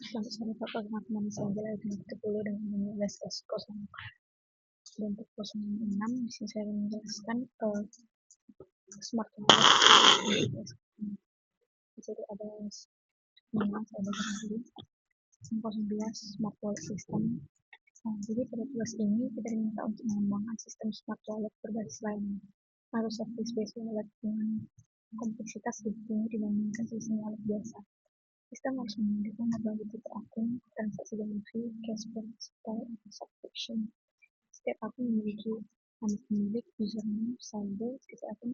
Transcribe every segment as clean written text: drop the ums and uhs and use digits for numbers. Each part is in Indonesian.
Selamat sore Pak, perkenalkan saya adalah Edna 10 dan 15 dan 06. Di sini saya akan menjelaskan smart home. Jadi ada saya bacakan dulu 11 smart wallet system. Jadi pada tugas ini kita diminta untuk mengembangkan sistem smart wallet berbasis layanan. Harus service-based wallet dengan kompleksitas lebih tinggi dibandingkan sistem wallet biasa. Sistem harus memiliki berbagai tipe akun, transaksi dengan fee, cashback, subscription. Setiap akun memiliki nama pemilik, username, saldo, setiap akun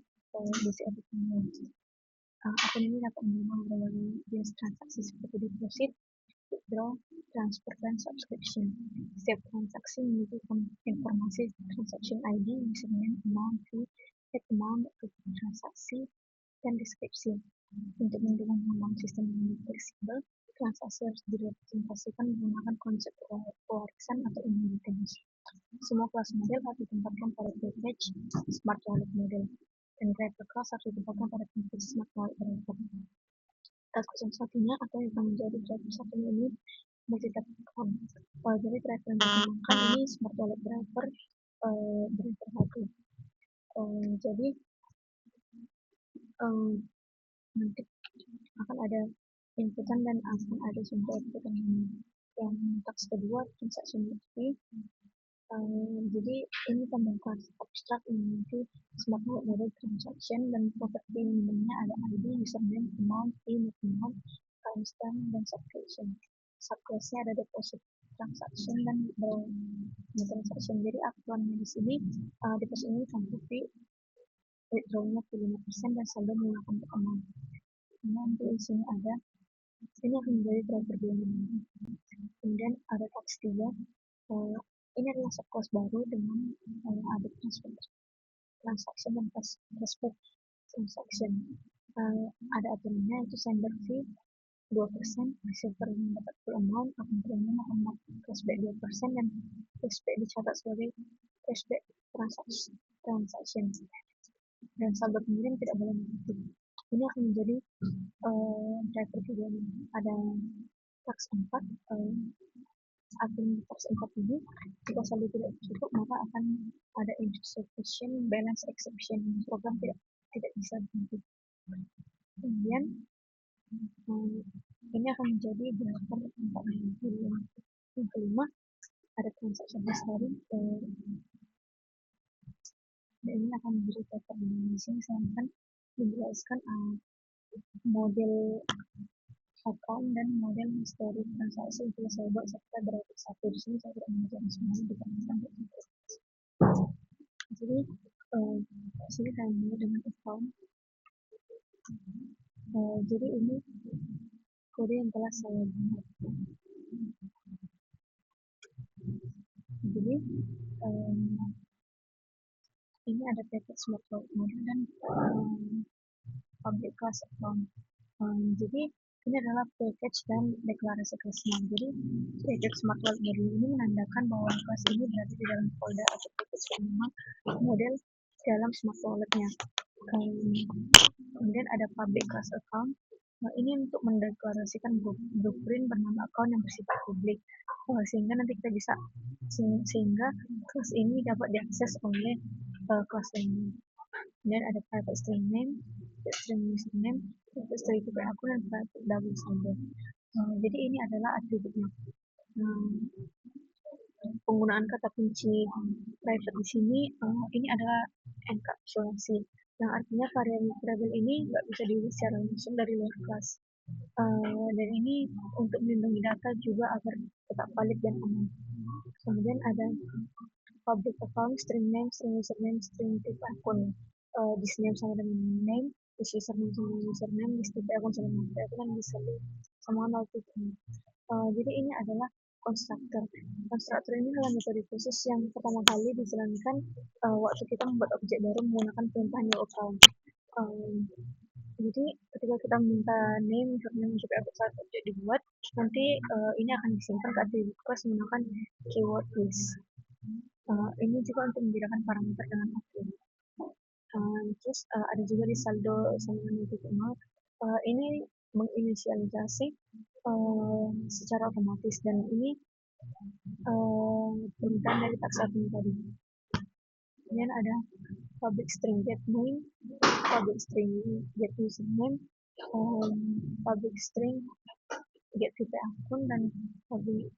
basic akun. Akun ini dapat menerima berbagai jenis transaksi seperti deposit, withdraw, transfer, dan subscription. Setiap transaksi memiliki informasi transaction ID, username, amount, fee, head amount, transaksi, dan deskripsi. Untuk mendukung pengembangan sistem yang lebih fleksibel, transaksi harus direpresentasikan menggunakan konsep pewarisan atau inheritance. Semua kelas model harus ditempatkan pada package smart wallet model, dan driver class harus ditempatkan pada package smart wallet driver. Task satunya atau yang akan menjadi driver satunya ini multi-tap account. Jadi driver yang dikembangkan ini smart wallet driver driver satu. Jadi nanti akan ada inputan dan akan ada sumber inputan yang task kedua transaction fee. Jadi ini pembongkar abstrak memiliki smart wallet model transaction dan properti minimumnya ada ID, username, amount, fee, amount, timestamp, dan subscription. Subclassnya ada deposit transaction dan transaction. Jadi aturannya di sini deposit ini tanpa fee, withdrawnya 5% dan saldo menggunakan amount. Nanti di sini ada ini akan menjadi driver dua. Kemudian ada task 3. Ini adalah subclass baru dengan ada transfer transaction dan cashback transaction. Ada aturannya itu sender fee 2%, receiver mendapat full amount, akan terima cashback 2%, dan cashback dicatat sebagai cashback transaction. Dan saldo pengirim tidak boleh negatif. Ini akan menjadi driver kedua. Ada task 4. Akun task 4 ini jika saldo tidak cukup maka akan ada insufficient balance exception, program tidak bisa dibantu. Kemudian ini akan menjadi driver 4. Yang kelima ada transaction history, dan ini akan menjadi driver di sini. Saya akan menjelaskan model account dan model history transaksi yang saya buat serta driver satu. Di sini saya tidak menjelaskan semuanya dikarenakan jadi di sini saya mulai dengan account. Jadi ini kode yang telah saya buat. Jadi ini ada package smart wallet model dan public class account. Jadi ini adalah package dan deklarasi kelasnya. Jadi package smart wallet model ini menandakan bahwa kelas ini berada di dalam folder atau package yang memang model dalam smart walletnya. Kemudian ada public class account. Ini untuk mendeklarasikan blueprint bernama account yang bersifat publik, sehingga nanti kita bisa sehingga kelas ini dapat diakses oleh kelas lainnya. Kemudian ada private string name, string username, private string tipe akun, dan private double saldo. Jadi ini adalah atributnya. Penggunaan kata kunci private di sini ini adalah enkapsulasi, yang artinya variabel ini nggak bisa dilihat secara langsung dari luar kelas. Dan ini untuk melindungi data juga agar tetap valid dan aman. Kemudian ada public account, string name, string username, string type akun. This name sama dengan name, this username sama dengan username, this type akun sama dengan type akun, dan this saldo sama dengan type akun. Jadi ini adalah konstruktor. Konstruktor ini adalah metode khusus yang pertama kali dijalankan waktu kita membuat objek baru menggunakan perintah new account. Jadi ketika kita minta name, username, type akun saat objek dibuat, nanti ini akan disimpan ke atribut kelas menggunakan keyword list. Ini juga untuk membedakan parameter dengan atribut. Terus ada juga di saldo sama dengan titik nol. Ini menginisialisasi secara otomatis, dan ini turunan dari taksonomi tadi. Kemudian ada public string get name, public string get username, public string get tipe akun, dan public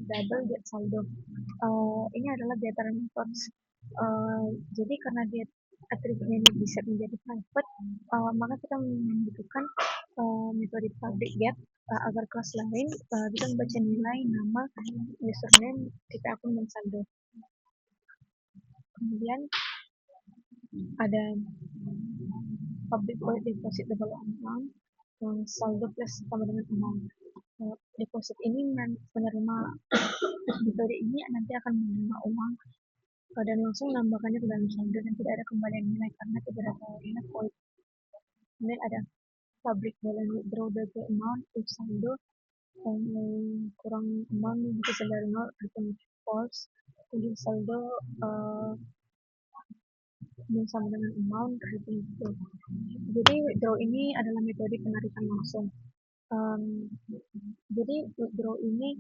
double get saldo. Ini adalah bilateral methods. Jadi karena dia atributnya ini bisa menjadi private, maka kita membutuhkan metode public get agar kelas lain bisa membaca nilai, nama, username, tipe akun, dan saldo. Kemudian ada public void deposit double amount, saldo plus sama dengan amount. Deposit ini menerima metode ini nanti akan menerima uang dan langsung menambahkannya ke dalam saldo dan tidak ada kembalian nilai karena tidak ada void. Kemudian ada public balance withdraw the amount if saldo kurang amount bisa dari 0 return false. Kemudian saldo sama dengan amount return true. Jadi withdraw ini adalah metode penarikan langsung. Jadi withdraw ini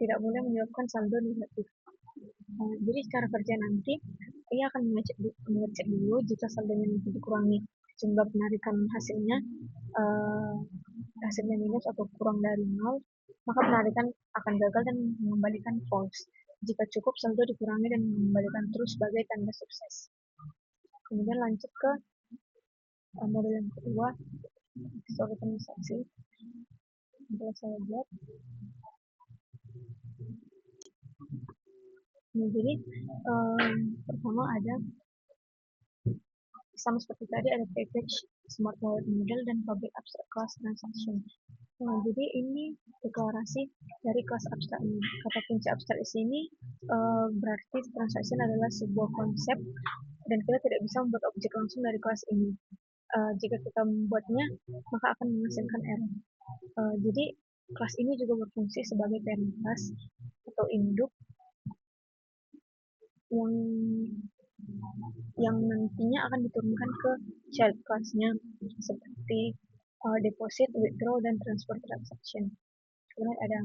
tidak boleh menyebabkan saldo negatif. Jadi secara kerja nanti ia akan mengecek dulu jika saldonya nanti dikurangi jumlah penarikan hasilnya minus atau kurang dari 0, maka penarikan akan gagal dan mengembalikan false. Jika cukup, saldo dikurangi dan mengembalikan true sebagai tanda sukses. Kemudian lanjut ke model yang kedua, story transaksi. Boleh saya buat. Nah, jadi pertama ada sama seperti tadi, ada package, smart wallet model, dan public abstract class transaction. Nah, jadi ini deklarasi dari kelas abstrak ini. Kata kunci abstrak di sini berarti transaction adalah sebuah konsep dan kita tidak bisa membuat objek langsung dari kelas ini. Jika kita membuatnya, maka akan menghasilkan error. Jadi kelas ini juga berfungsi sebagai parent class atau induk yang nantinya akan diturunkan ke child class-nya seperti deposit, withdraw, dan transfer transaction. Kemudian ada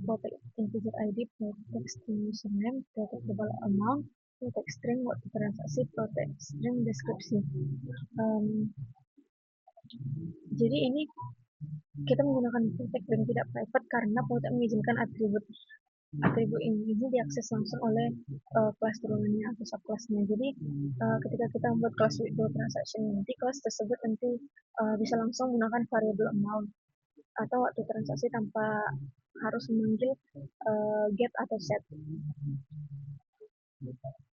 protect integer ID, protect string username, protect double amount, protect string waktu transaksi, protect string deskripsi. Jadi ini kita menggunakan protect dan tidak private karena protect mengizinkan atribut ini diakses langsung oleh kelas turunannya atau subkelasnya. Jadi ketika kita membuat kelas withdraw transaction, nanti kelas tersebut nanti bisa langsung menggunakan variable amount atau waktu transaksi tanpa harus memanggil get atau set.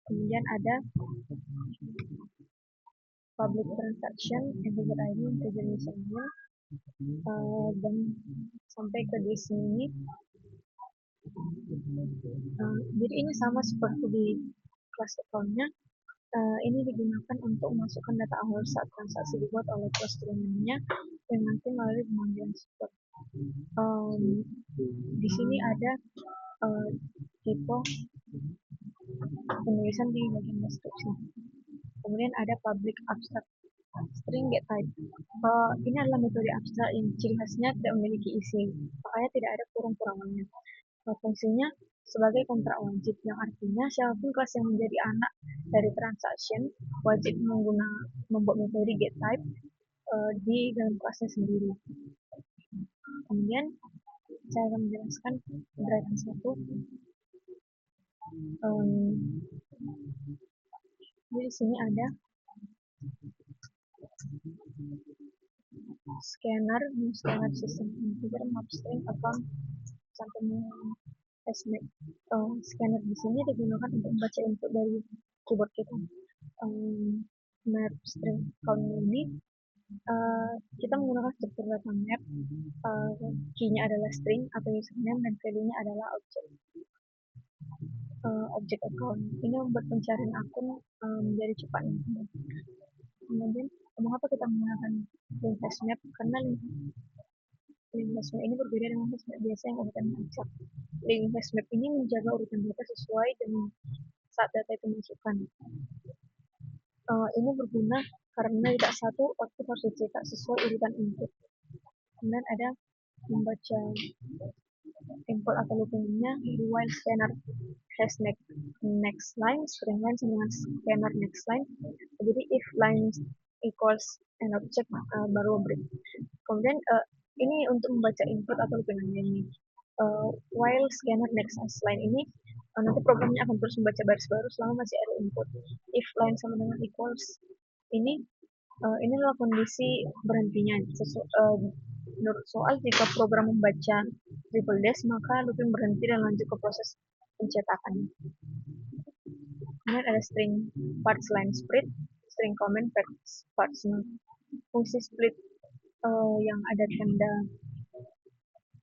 Kemudian ada public transaction, integer ID, integer username, dan sampai ke di sini. Jadi ini sama seperti di kelas account-nya. Ini digunakan untuk memasukkan data awal saat transaksi dibuat oleh kelas turunannya yang nanti melalui pemanggilan support. Di sini ada tipe penulisan di bagian deskripsi. Kemudian ada public abstract string get type. Ini adalah metode abstrak yang ciri khasnya tidak memiliki isi, makanya tidak ada kurang-kurangannya. Fungsinya sebagai kontrak wajib, yang artinya siapapun kelas yang menjadi anak dari transaction wajib membuat metode get type di dalam kelasnya sendiri. Kemudian saya akan menjelaskan gerakan satu. Di sini ada scanner sistem integer map string account sampai SMAP. Scanner di sini digunakan untuk membaca input dari keyboard kita. Map string account ini kita menggunakan struktur data map. Key-nya adalah string atau username dan value-nya adalah objek account. Ini membuat pencarian akun menjadi cepat. Kemudian mengapa kita menggunakan link hash map? Karena link hash map ini berbeda dengan hash map biasa yang urutannya acak. Link hash map ini menjaga urutan data sesuai dengan saat data itu dimasukkan. Ini berguna karena tidak satu output harus dicetak sesuai urutan input. Kemudian ada membaca input atau loopingnya while scanner has next line, string line sama dengan scanner next line. Jadi if line equals an object baru break. Kemudian ini untuk membaca input atau loopingnya ini. While scanner next line ini nanti programnya akan terus membaca baris baru selama masih ada input. If line sama dengan equals ini inilah kondisi berhentinya. Menurut soal, jika program membaca triple dash, maka looping berhenti dan lanjut ke proses pencetakan. Kemudian ada string parts line split, string comment parts null. Fungsi split yang ada tanda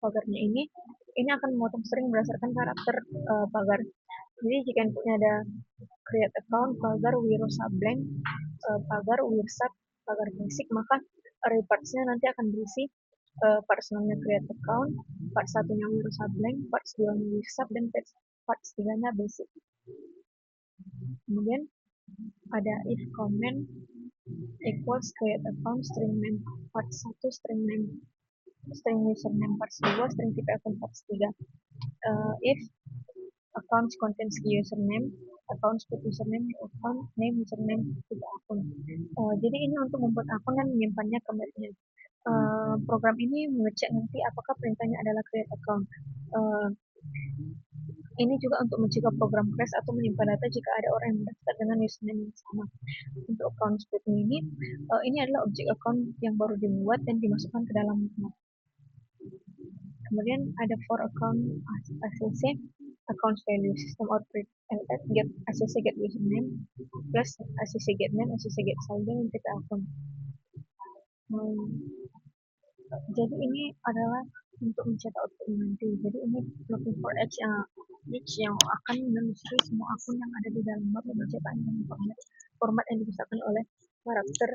pagarnya ini akan memotong string berdasarkan karakter pagar. Jadi jika inputnya ada create account, pagar, wiro subblank, pagar, wirsub, pagar basic, maka array parts-nya nanti akan berisi parts namanya create account, part satunya wiro subblank, parts 2-nya wirsub, dan parts 3-nya basic. Kemudian ada if comment equals create account, string name part 1, string name, string username parts 2, string tipe account parts 3. If accounts contains key username, accounts put username, account name, username, tipe akun. Jadi ini untuk membuat akun dan menyimpannya ke mapnya. Program ini mengecek nanti apakah perintahnya adalah create account. Ini juga untuk mencegah program crash atau menyimpan data jika ada orang yang mendaftar dengan username yang sama. Untuk account split ini adalah objek account yang baru dibuat dan dimasukkan ke dalam map. Kemudian ada for account ACC, accounts value, system output get ACC get username plus ACC get name, ACC get saldo, dan tipe akun. Jadi ini adalah untuk mencetak output nanti. Jadi ini looking for each yang akan menelusuri semua akun yang ada di dalam map dan mencetaknya dengan format yang dibesarkan oleh karakter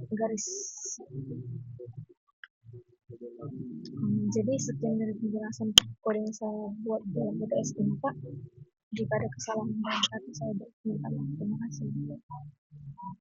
garis. Jadi sekian dari penjelasan kode yang saya buat dalam UTS ini, Pak. Jika ada kesalahan dalam kata saya berminta maaf. Terima kasih.